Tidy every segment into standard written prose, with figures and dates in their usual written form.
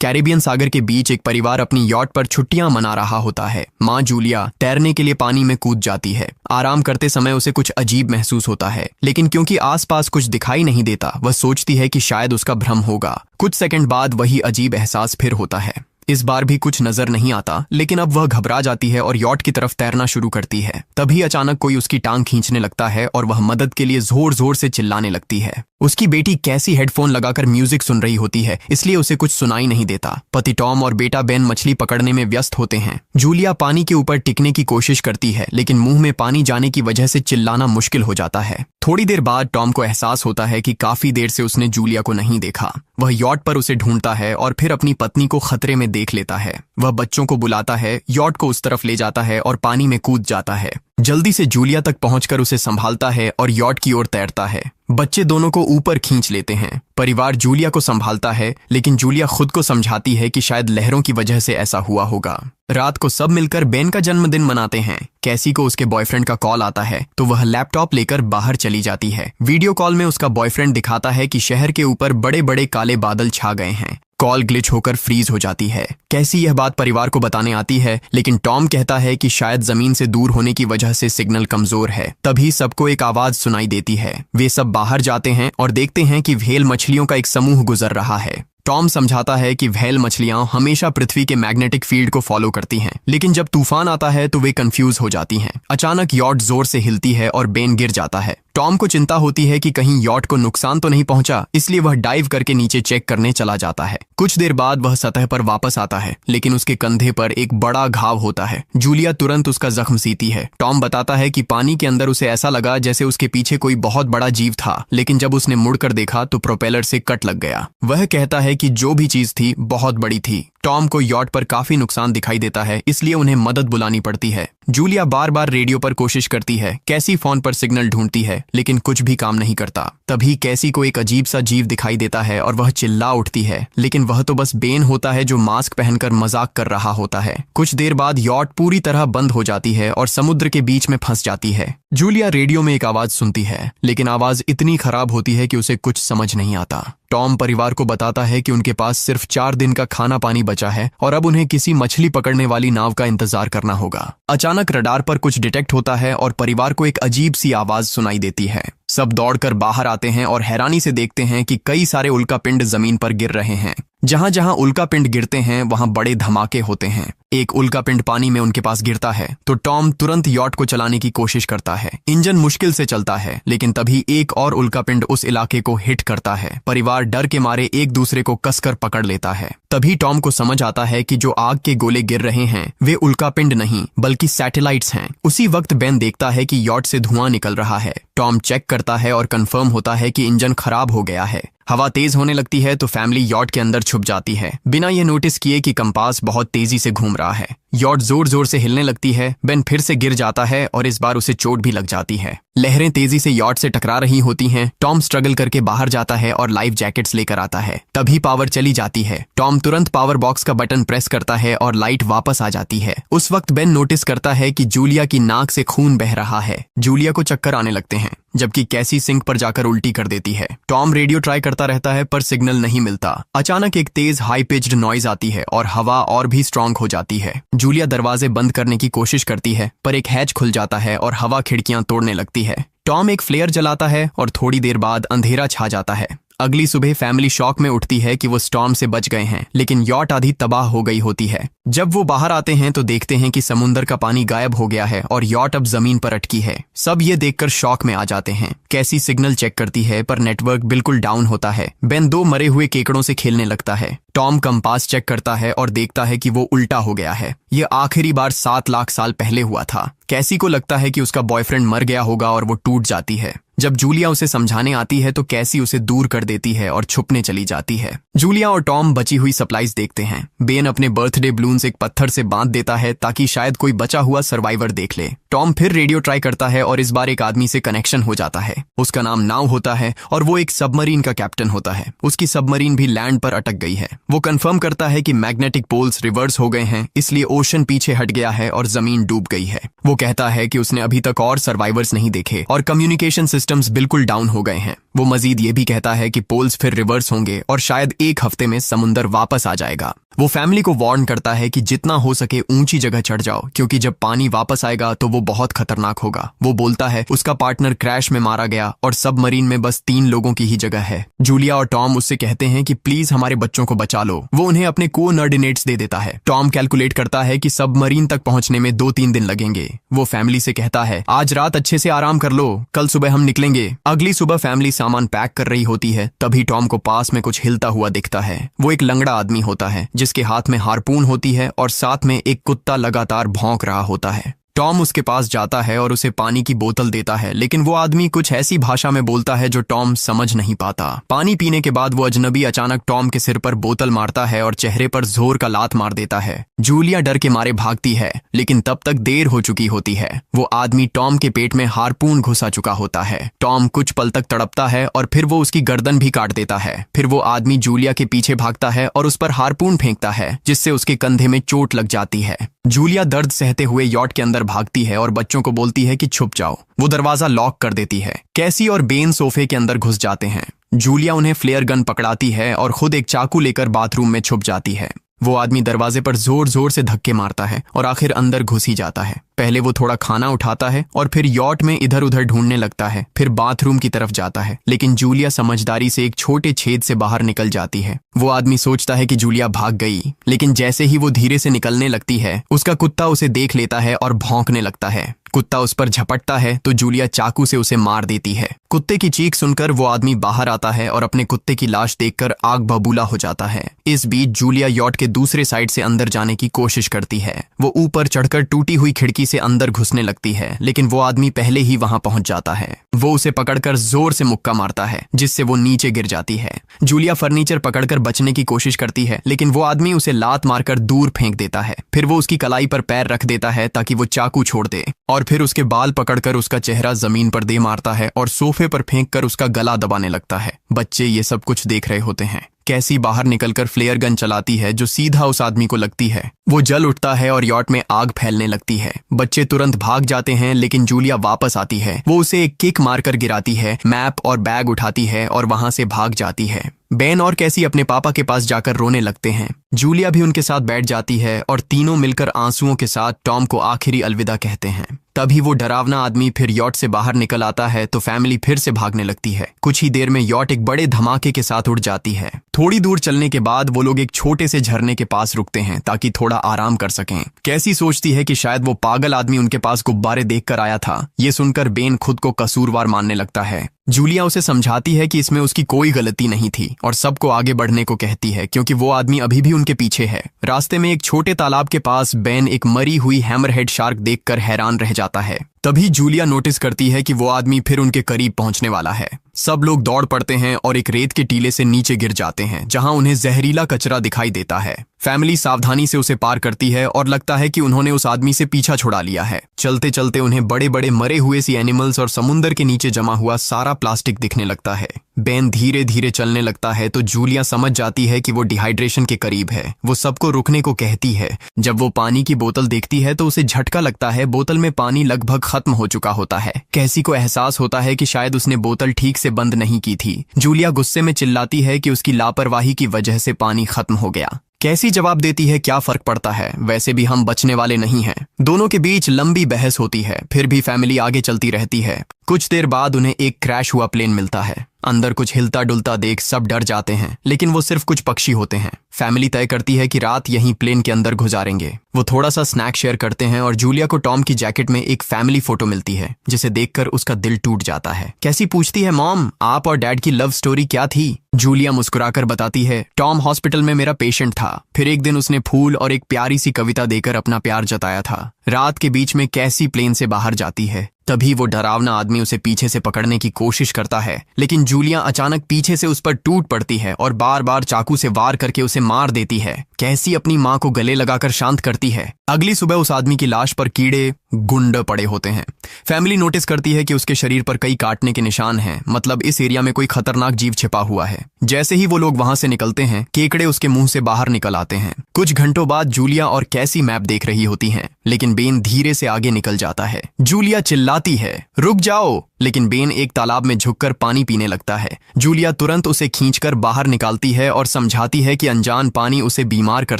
Caribbean सागर के बीच एक परिवार अपनी यॉट पर छुट्टियां मना रहा होता है। माँ जूलिया तैरने के लिए पानी में कूद जाती है। आराम करते समय उसे कुछ अजीब महसूस होता है, लेकिन क्योंकि आसपास कुछ दिखाई नहीं देता, वह सोचती है कि शायद उसका भ्रम होगा। कुछ सेकंड बाद वही अजीब एहसास फिर होता है। इस बार भी कुछ नजर नहीं आता, लेकिन अब वह घबरा जाती है और यॉट की तरफ तैरना शुरू करती है। तभी अचानक कोई उसकी टांग खींचने लगता है और वह मदद के लिए जोर जोर से चिल्लाने लगती है। उसकी बेटी कैसी हेडफोन लगाकर म्यूजिक सुन रही होती है, इसलिए उसे कुछ सुनाई नहीं देता। पति टॉम और बेटा बेन मछली पकड़ने में व्यस्त होते हैं। जूलिया पानी के ऊपर टिकने की कोशिश करती है, लेकिन मुंह में पानी जाने की वजह से चिल्लाना मुश्किल हो जाता है। थोड़ी देर बाद टॉम को एहसास होता है कि काफी देर से उसने जूलिया को नहीं देखा। वह यॉट पर उसे ढूंढता है और फिर अपनी पत्नी को खतरे में देख लेता है। वह बच्चों को बुलाता है, यॉट को उस तरफ ले जाता है और पानी में कूद जाता है। जल्दी से जूलिया तक पहुंचकर उसे संभालता है और यॉट की ओर तैरता है। बच्चे दोनों को ऊपर खींच लेते हैं। परिवार जूलिया को संभालता है, लेकिन जूलिया खुद को समझाती है कि शायद लहरों की वजह से ऐसा हुआ होगा। रात को सब मिलकर बेन का जन्मदिन मनाते हैं। कैसी को उसके बॉयफ्रेंड का कॉल आता है, तो वह लैपटॉप लेकर बाहर चली जाती है। वीडियो कॉल में उसका बॉयफ्रेंड दिखाता है कि शहर के ऊपर बड़े बड़े काले बादल छा गए हैं। कॉल ग्लिच होकर फ्रीज हो जाती है। कैसी यह बात परिवार को बताने आती है, लेकिन टॉम कहता है कि शायद जमीन से दूर होने की वजह से सिग्नल कमजोर है। तभी सबको एक आवाज सुनाई देती है। वे सब बाहर जाते हैं और देखते हैं कि व्हेल मछलियों का एक समूह गुजर रहा है। टॉम समझाता है कि व्हेल मछलियां हमेशा पृथ्वी के मैग्नेटिक फील्ड को फॉलो करती हैं, लेकिन जब तूफान आता है तो वे कंफ्यूज हो जाती हैं। अचानक यॉट जोर से हिलती है और बेन गिर जाता है। टॉम को चिंता होती है कि कहीं यॉट को नुकसान तो नहीं पहुंचा, इसलिए वह डाइव करके नीचे चेक करने चला जाता है। कुछ देर बाद वह सतह पर वापस आता है, लेकिन उसके कंधे पर एक बड़ा घाव होता है। जूलिया तुरंत उसका जख्म सीती है। टॉम बताता है कि पानी के अंदर उसे ऐसा लगा जैसे उसके पीछे कोई बहुत बड़ा जीव था, लेकिन जब उसने मुड़कर देखा तो प्रोपेलर से कट लग गया। वह कहता है कि जो भी चीज थी बहुत बड़ी थी। टॉम को यॉट पर काफी नुकसान दिखाई देता है, इसलिए उन्हें मदद बुलानी पड़ती है। जूलिया बार बार रेडियो पर कोशिश करती है। कैसी फोन पर सिग्नल ढूंढती है, लेकिन कुछ भी काम नहीं करता। तभी कैसी को एक अजीब सा जीव दिखाई देता है और वह चिल्ला उठती है, लेकिन वह तो बस बेन होता है जो मास्क पहनकर मजाक कर रहा होता है। कुछ देर बाद यॉट पूरी तरह बंद हो जाती है और समुद्र के बीच में फंस जाती है। जूलिया रेडियो में एक आवाज सुनती है, लेकिन आवाज इतनी खराब होती है कि उसे कुछ समझ नहीं आता। टॉम परिवार को बताता है कि उनके पास सिर्फ 4 दिन का खाना पानी बचा है और अब उन्हें किसी मछली पकड़ने वाली नाव का इंतजार करना होगा। अचानक रडार पर कुछ डिटेक्ट होता है और परिवार को एक अजीब सी आवाज सुनाई देती है। सब दौड़कर बाहर आते हैं और हैरानी से देखते हैं कि कई सारे उल्कापिंड जमीन पर गिर रहे हैं। जहां जहां उल्कापिंड गिरते हैं वहां बड़े धमाके होते हैं। एक उल्कापिंड पानी में उनके पास गिरता है तो टॉम तुरंत यॉट को चलाने की कोशिश करता है। इंजन मुश्किल से चलता है, लेकिन तभी एक और उल्कापिंड उस इलाके को हिट करता है। परिवार डर के मारे एक दूसरे को कसकर पकड़ लेता है। तभी टॉम को समझ आता है कि जो आग के गोले गिर रहे हैं वे उल्कापिंड नहीं बल्कि सैटेलाइट्स हैं। उसी वक्त बेन देखता है कि यॉट से धुआं निकल रहा है। टॉम चेक करता है और कंफर्म होता है कि इंजन खराब हो गया है। हवा तेज होने लगती है तो फैमिली यॉट के अंदर छुप जाती है, बिना ये नोटिस किए कि कंपास बहुत तेजी से घूम रहा है। यॉट जोर जोर से हिलने लगती है। बेन फिर से गिर जाता है और इस बार उसे चोट भी लग जाती है। लहरें तेजी से यॉट से टकरा रही होती हैं। टॉम स्ट्रगल करके बाहर जाता है और लाइफ जैकेट्स लेकर आता है। तभी पावर चली जाती है। टॉम तुरंत पावर बॉक्स का बटन प्रेस करता है और लाइट वापस आ जाती है। उस वक्त बेन नोटिस करता है कि जूलिया की नाक से खून बह रहा है। जूलिया को चक्कर आने लगते हैं, जबकि कैसी सिंक पर जाकर उल्टी कर देती है। टॉम रेडियो ट्राई करता रहता है पर सिग्नल नहीं मिलता। अचानक एक तेज हाई पिच्ड नॉइज आती है और हवा और भी स्ट्रांग हो जाती है। जूलिया दरवाजे बंद करने की कोशिश करती है, पर एक हैच खुल जाता है और हवा खिड़कियां तोड़ने लगती है। टॉम एक फ्लेयर जलाता है और थोड़ी देर बाद अंधेरा छा जाता है। अगली सुबह फैमिली शॉक में उठती है कि वो स्टॉर्म से बच गए हैं, लेकिन यॉट आधी तबाह हो गई होती है। जब वो बाहर आते हैं तो देखते हैं कि समुद्र का पानी गायब हो गया है और यॉट अब जमीन पर अटकी है। सब ये देखकर शॉक में आ जाते हैं। कैसी सिग्नल चेक करती है पर नेटवर्क बिल्कुल डाउन होता है। बेन 2 मरे हुए केकड़ों से खेलने लगता है। टॉम कंपास चेक करता है और देखता है कि वो उल्टा हो गया है। ये आखिरी बार 7 लाख साल पहले हुआ था। कैसी को लगता है कि उसका बॉयफ्रेंड मर गया होगा और वो टूट जाती है। जब जूलिया उसे समझाने आती है तो कैसी उसे दूर कर देती है और छुपने चली जाती है। जूलिया और टॉम बची हुई सप्लाईज देखते हैं। बेन अपने बर्थडे बलून्स एक पत्थर से बांध देता है ताकि शायद कोई बचा हुआ सर्वाइवर देख ले। टॉम फिर रेडियो ट्राई करता है और इस बार एक आदमी से कनेक्शन हो जाता है। उसका नाम नाव होता है और वो एक सबमरीन का कैप्टन होता है। उसकी सबमरीन भी लैंड पर अटक गई है। वो कंफर्म करता है कि मैग्नेटिक पोल्स रिवर्स हो गए हैं, इसलिए ओशन पीछे हट गया है और जमीन डूब गई है। वो कहता है कि उसने अभी तक और सर्वाइवर्स नहीं देखे और कम्युनिकेशन सिस्टम सिस्टम्स बिल्कुल डाउन हो गए हैं। वो मजीद ये भी कहता है कि पोल्स फिर रिवर्स होंगे और शायद एक हफ्ते में समुंदर वापस आ जाएगा। वो फैमिली को वार्न करता है कि जितना हो सके ऊंची जगह चढ़ जाओ, क्योंकि जब पानी वापस आएगा तो वो बहुत खतरनाक होगा। वो बोलता है उसका पार्टनर क्रैश में मारा गया और सबमरीन में बस 3 लोगों की ही जगह है। जूलिया और टॉम उससे कहते हैं कि प्लीज हमारे बच्चों को बचा लो। वो उन्हें अपने कोऑर्डिनेट्स दे देता है। टॉम कैलकुलेट करता है कि सबमरीन तक पहुंचने में 2-3 दिन लगेंगे। वो फैमिली से कहता है आज रात अच्छे से आराम कर लो, कल सुबह हम निकलेंगे। अगली सुबह फैमिली सामान पैक कर रही होती है, तभी टॉम को पास में कुछ हिलता हुआ दिखता है। वो एक लंगड़ा आदमी होता है जिसके हाथ में हार्पून होती है और साथ में एक कुत्ता लगातार भौंक रहा होता है। टॉम उसके पास जाता है और उसे पानी की बोतल देता है, लेकिन वो आदमी कुछ ऐसी भाषा में बोलता है जो टॉम समझ नहीं पाता। पानी पीने के बाद वो अजनबी अचानक टॉम के सिर पर बोतल मारता है और चेहरे पर जोर का लात मार देता है। जूलिया डर के मारे भागती है, लेकिन तब तक देर हो चुकी होती है। वो आदमी टॉम के पेट में हार्पून घुसा चुका होता है। टॉम कुछ पल तक तड़पता है और फिर वो उसकी गर्दन भी काट देता है। फिर वो आदमी जूलिया के पीछे भागता है और उस पर हार्पून फेंकता है, जिससे उसके कंधे में चोट लग जाती है। जूलिया दर्द सहते हुए यॉट के अंदर भागती है और बच्चों को बोलती है कि छुप जाओ। वो दरवाजा लॉक कर देती है। कैसी और बेन सोफे के अंदर घुस जाते हैं। जूलिया उन्हें फ्लेयर गन पकड़ाती है और खुद एक चाकू लेकर बाथरूम में छुप जाती है। वो आदमी दरवाजे पर जोर जोर से धक्के मारता है और आखिर अंदर घुस ही जाता है। पहले वो थोड़ा खाना उठाता है और फिर यॉट में इधर उधर ढूंढने लगता है, फिर बाथरूम की तरफ जाता है, लेकिन जूलिया समझदारी से एक छोटे छेद से बाहर निकल जाती है। वो आदमी सोचता है कि जूलिया भाग गई, लेकिन जैसे ही वो धीरे से निकलने लगती है, उसका कुत्ता उसे देख लेता है और भौंकने लगता है। कुत्ता उस पर झपटता है तो जूलिया चाकू से उसे मार देती है। कुत्ते की चीख सुनकर वो आदमी बाहर आता है और अपने कुत्ते की लाश देखकर आग बबूला हो जाता है। इस बीच जूलिया यॉट के दूसरे साइड से अंदर जाने की कोशिश करती है। वो ऊपर चढ़कर टूटी हुई खिड़की से अंदर घुसने लगती है, लेकिन वो आदमी पहले ही वहां पहुंच जाता है। वो उसे पकड़कर जोर से मुक्का मारता है, जिससे वो नीचे गिर जाती है। जूलिया फर्नीचर पकड़कर बचने की कोशिश करती है, लेकिन वो आदमी उसे लात मारकर दूर फेंक देता है। फिर वो उसकी कलाई पर पैर रख देता है ताकि वो चाकू छोड़ दे, और फिर उसके बाल पकड़कर उसका चेहरा जमीन पर दे मारता है और सोफे पर फेंककर उसका गला दबाने लगता है। बच्चे ये सब कुछ देख रहे होते हैं। कैसी बाहर निकलकर फ्लेयर गन चलाती है जो सीधा उस आदमी को लगती है। वो जल उठता है और यॉट में आग फैलने लगती है। बच्चे तुरंत भाग जाते हैं, लेकिन जूलिया वापस आती है। वो उसे एक किक मारकर गिराती है, मैप और बैग उठाती है और वहां से भाग जाती है। बेन और कैसी अपने पापा के पास जाकर रोने लगते हैं। जूलिया भी उनके साथ बैठ जाती है और तीनों मिलकर आंसुओं के साथ टॉम को आखिरी अलविदा कहते हैं। तभी वो डरावना आदमी फिर यॉट से बाहर निकल आता है तो फैमिली फिर से भागने लगती है। कुछ ही देर में यॉट एक बड़े धमाके के साथ उड़ जाती है। थोड़ी दूर चलने के बाद वो लोग एक छोटे से झरने के पास रुकते हैं ताकि थोड़ा आराम कर सकें। कैसी सोचती है कि शायद वो पागल आदमी उनके पास गुब्बारे देखकर आया था। ये सुनकर बेन खुद को कसूरवार मानने लगता है। जूलिया उसे समझाती है कि इसमें उसकी कोई गलती नहीं थी और सबको आगे बढ़ने को कहती है, क्योंकि वो आदमी अभी भी उनके पीछे है। रास्ते में एक छोटे तालाब के पास बेन एक मरी हुई हैमरहेड शार्क देखकर हैरान रह जाता है। तभी जूलिया नोटिस करती है कि वो आदमी फिर उनके करीब पहुंचने वाला है। सब लोग दौड़ पड़ते हैं और एक रेत के टीले से नीचे गिर जाते हैं, जहां उन्हें जहरीला कचरा दिखाई देता है। फैमिली सावधानी से उसे पार करती है और लगता है कि उन्होंने उस आदमी से पीछा छुड़ा लिया है। चलते चलते उन्हें बड़े बड़े मरे हुए सी एनिमल्स और समुंदर के नीचे जमा हुआ सारा प्लास्टिक दिखने लगता है। बेन धीरे धीरे चलने लगता है तो जूलिया समझ जाती है कि वो डिहाइड्रेशन के करीब है। वो सबको रुकने को कहती है। जब वो पानी की बोतल देखती है तो उसे झटका लगता है। बोतल में पानी लगभग खत्म हो चुका होता है। कैसी को एहसास होता है कि शायद उसने बोतल ठीक से बंद नहीं की थी। जूलिया गुस्से में चिल्लाती है कि उसकी लापरवाही की वजह से पानी खत्म हो गया। कैसी जवाब देती है, क्या फर्क पड़ता है, वैसे भी हम बचने वाले नहीं हैं। दोनों के बीच लंबी बहस होती है, फिर भी फैमिली आगे चलती रहती है। कुछ देर बाद उन्हें एक क्रैश हुआ प्लेन मिलता है। अंदर कुछ हिलता डुलता देख सब डर जाते हैं, लेकिन वो सिर्फ कुछ पक्षी होते हैं। फैमिली तय करती है कि रात यहीं प्लेन के अंदर गुजारेंगे। वो थोड़ा सा स्नैक शेयर करते हैं और जूलिया को टॉम की जैकेट में एक फैमिली फोटो मिलती है, जिसे देखकर उसका दिल टूट जाता है। कैसी पूछती है, मॉम आप और डैड की लव स्टोरी क्या थी? जूलिया मुस्कुराकर बताती है, टॉम हॉस्पिटल में मेरा पेशेंट था। फिर एक दिन उसने फूल और एक प्यारी सी कविता देकर अपना प्यार जताया था। रात के बीच में कैसी प्लेन से बाहर जाती है। तभी वो डरावना आदमी उसे पीछे से पकड़ने की कोशिश करता है, लेकिन जूलिया अचानक पीछे से उस पर टूट पड़ती है और बार बार चाकू से वार करके उसे मार देती है। कैसी अपनी माँ को गले लगाकर शांत करती है। अगली सुबह उस आदमी की लाश पर कीड़े गुंड पड़े होते हैं। फैमिली नोटिस करती है कि उसके शरीर पर कई काटने के निशान हैं, मतलब इस एरिया में कोई खतरनाक जीव छिपा हुआ है। जैसे ही वो लोग वहां से निकलते हैं, केकड़े उसके मुंह से बाहर निकल आते हैं। कुछ घंटों बाद जूलिया और कैसी मैप देख रही होती हैं, लेकिन बेन धीरे से आगे निकल जाता है। जूलिया चिल्लाती है, रुक जाओ, लेकिन बेन एक तालाब में झुककर पानी पीने लगता है। जूलिया तुरंत उसे खींचकर बाहर निकालती है और समझाती है कि अनजान पानी उसे बीमार कर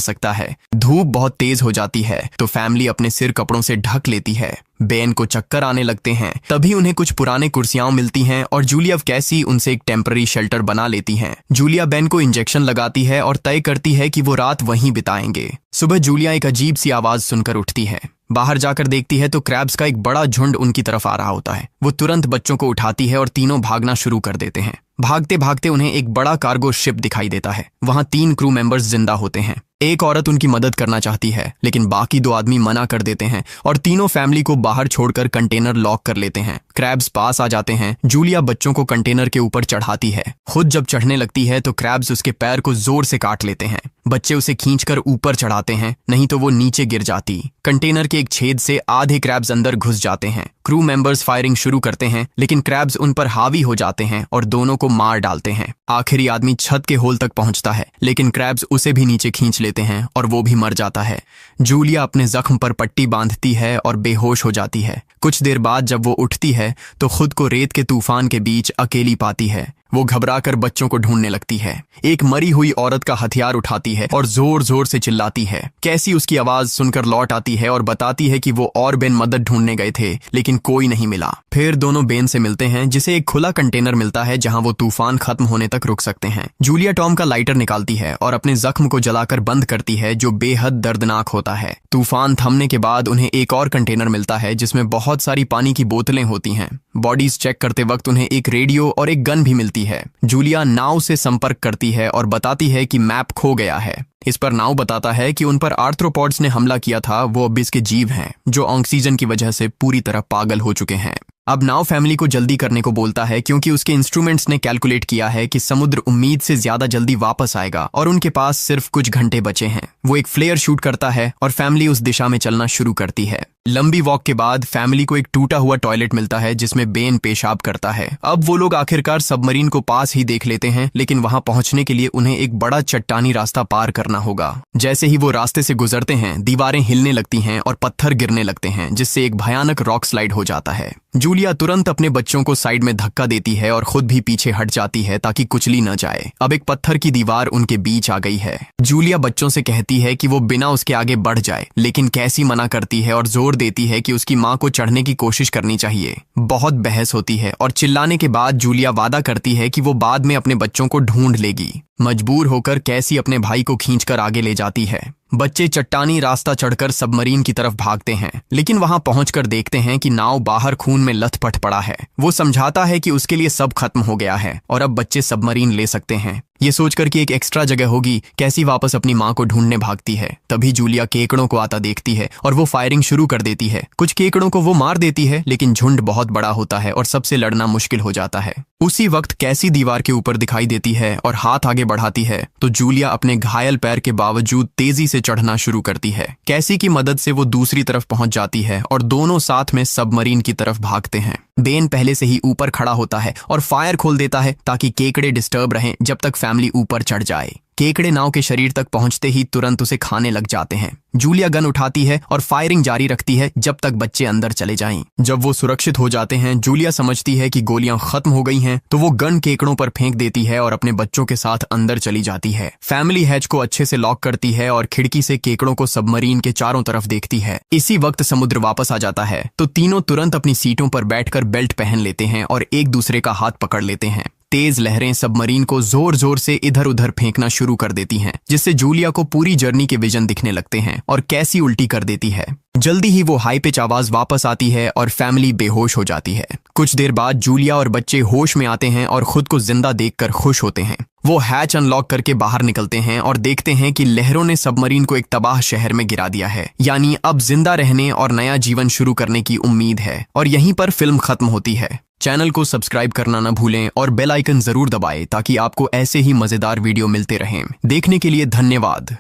सकता है। धूप बहुत तेज हो जाती है तो फैमिली अपने सिर कपड़ों से ढक लेती है। बेन को चक्कर आने लगते हैं। तभी उन्हें कुछ पुराने कुर्सियां मिलती हैं और जूलिया कैसी उनसे एक टेम्पररी शेल्टर बना लेती हैं। जूलिया बेन को इंजेक्शन लगाती है और तय करती है कि वो रात वहीं बिताएंगे। सुबह जूलिया एक अजीब सी आवाज सुनकर उठती है। बाहर जाकर देखती है तो क्रैब्स का एक बड़ा झुंड उनकी तरफ आ रहा होता है। वो तुरंत बच्चों को उठाती है और तीनों भागना शुरू कर देते हैं। भागते भागते उन्हें एक बड़ा कार्गो शिप दिखाई देता है। वहां 3 क्रू मेंबर्स जिंदा होते हैं। एक औरत उनकी मदद करना चाहती है, लेकिन बाकी 2 आदमी मना कर देते हैं और तीनों फैमिली को बाहर छोड़कर कंटेनर लॉक कर लेते हैं। क्रैब्स पास आ जाते हैं। जूलिया बच्चों को कंटेनर के ऊपर चढ़ाती है। खुद जब चढ़ने लगती है तो क्रैब्स उसके पैर को जोर से काट लेते हैं। बच्चे उसे खींचकर ऊपर चढ़ाते हैं, नहीं तो वो नीचे गिर जाती। कंटेनर के एक छेद से आधे क्रैब्स अंदर घुस जाते हैं। क्रू मेंबर्स फायरिंग शुरू करते हैं, लेकिन क्रैब्स उन पर हावी हो जाते हैं और दोनों को मार डालते हैं। आखिरी आदमी छत के होल तक पहुंचता है, लेकिन क्रैब्स उसे भी नीचे खींच लेते हैं और वो भी मर जाता है। जूलिया अपने जख्म पर पट्टी बांधती है और बेहोश हो जाती है। कुछ देर बाद जब वो उठती है तो खुद को रेत के तूफान के बीच अकेली पाती है। वो घबराकर बच्चों को ढूंढने लगती है। एक मरी हुई औरत का हथियार उठाती है और जोर जोर से चिल्लाती है। कैसी उसकी आवाज सुनकर लौट आती है और बताती है कि वो और बेन मदद ढूंढने गए थे, लेकिन कोई नहीं मिला। फिर दोनों बेन से मिलते हैं, जिसे एक खुला कंटेनर मिलता है जहां वो तूफान खत्म होने तक रुक सकते हैं। जूलिया टॉम का लाइटर निकालती है और अपने जख्म को जलाकर बंद करती है, जो बेहद दर्दनाक होता है। तूफान थमने के बाद उन्हें एक और कंटेनर मिलता है जिसमें बहुत सारी पानी की बोतलें होती हैं। बॉडीज चेक करते वक्त उन्हें एक रेडियो और एक गन भी मिलती है। जूलिया नाव से संपर्क करती है और बताती है कि मैप खो गया है। इस पर नाव बताता है कि उन पर आर्थ्रोपॉड्स ने हमला किया था, वो अब इसके जीव हैं, जो ऑक्सीजन की वजह से पूरी तरह पागल हो चुके हैं। अब नाव फैमिली को जल्दी करने को बोलता है, क्योंकि उसके इंस्ट्रूमेंट्स ने कैलकुलेट किया है कि समुद्र उम्मीद से ज्यादा जल्दी वापस आएगा और उनके पास सिर्फ कुछ घंटे बचे हैं। वो एक फ्लेयर शूट करता है और फैमिली उस दिशा में चलना शुरू करती है। लंबी वॉक के बाद फैमिली को एक टूटा हुआ टॉयलेट मिलता है जिसमें बेन पेशाब करता है। अब वो लोग आखिरकार सबमरीन को पास ही देख लेते हैं, लेकिन वहां पहुंचने के लिए उन्हें एक बड़ा चट्टानी रास्ता पार करना होगा। जैसे ही वो रास्ते से गुजरते हैं, दीवारें हिलने लगती हैं और पत्थर गिरने लगते हैं, जिससे एक भयानक रॉक स्लाइड हो जाता है। जूलिया तुरंत अपने बच्चों को साइड में धक्का देती है और खुद भी पीछे हट जाती है ताकि कुचली न जाए। अब एक पत्थर की दीवार उनके बीच आ गई है। जूलिया बच्चों से कहती है कि वो बिना उसके आगे बढ़ जाए, लेकिन कैसी मना करती है और जोर देती है कि उसकी माँ को चढ़ने की कोशिश करनी चाहिए। बहुत बहस होती है और चिल्लाने के बाद जूलिया वादा करती है कि वो बाद में अपने बच्चों को ढूंढ लेगी। मजबूर होकर कैसी अपने भाई को खींचकर आगे ले जाती है। बच्चे चट्टानी रास्ता चढ़कर सबमरीन की तरफ भागते हैं, लेकिन वहां पहुंचकर देखते हैं कि नाव बाहर खून में लथपथ पड़ा है। वो समझाता है कि उसके लिए सब खत्म हो गया है और अब बच्चे सबमरीन ले सकते हैं। ये सोचकर कि एक एक्स्ट्रा जगह होगी, कैसी वापस अपनी माँ को ढूंढने भागती है। तभी जूलिया केकड़ों को आता देखती है और वो फायरिंग शुरू कर देती है। कुछ केकड़ों को वो मार देती है, लेकिन झुंड बहुत बड़ा होता है और सबसे लड़ना मुश्किल हो जाता है। उसी वक्त कैसी दीवार के ऊपर दिखाई देती है और हाथ आगे बढ़ाती है तो जूलिया अपने घायल पैर के बावजूद तेजी से चढ़ना शुरू करती है। कैसी की मदद से वो दूसरी तरफ पहुंच जाती है और दोनों साथ में सबमरीन की तरफ भागते हैं। बेन पहले से ही ऊपर खड़ा होता है और फायर खोल देता है ताकि केकड़े डिस्टर्ब रहें जब तक फैमिली ऊपर चढ़ जाए। केकड़े नाव के शरीर तक पहुंचते ही तुरंत उसे खाने लग जाते हैं। जूलिया गन उठाती है और फायरिंग जारी रखती है जब तक बच्चे अंदर चले जाएं। जब वो सुरक्षित हो जाते हैं, जूलिया समझती है कि गोलियां खत्म हो गई हैं, तो वो गन केकड़ों पर फेंक देती है और अपने बच्चों के साथ अंदर चली जाती है। फैमिली हैच को अच्छे से लॉक करती है और खिड़की से केकड़ों को सबमरीन के चारों तरफ देखती है। इसी वक्त समुद्र वापस आ जाता है तो तीनों तुरंत अपनी सीटों पर बैठकर बेल्ट पहन लेते हैं और एक दूसरे का हाथ पकड़ लेते हैं। तेज लहरें सबमरीन को जोर जोर से इधर उधर फेंकना शुरू कर देती हैं, जिससे जूलिया को पूरी जर्नी के विजन दिखने लगते हैं और कैसी उल्टी कर देती है। जल्दी ही वो हाई पिच आवाज वापस आती है और फैमिली बेहोश हो जाती है। कुछ देर बाद जूलिया और बच्चे होश में आते हैं और खुद को जिंदा देखकर खुश होते हैं। वो हैच अनलॉक करके बाहर निकलते हैं और देखते हैं कि लहरों ने सबमरीन को एक तबाह शहर में गिरा दिया है। यानी अब जिंदा रहने और नया जीवन शुरू करने की उम्मीद है। और यहीं पर फिल्म खत्म होती है। चैनल को सब्सक्राइब करना न भूलें और बेल आइकन जरूर दबाएं ताकि आपको ऐसे ही मजेदार वीडियो मिलते रहें। देखने के लिए धन्यवाद।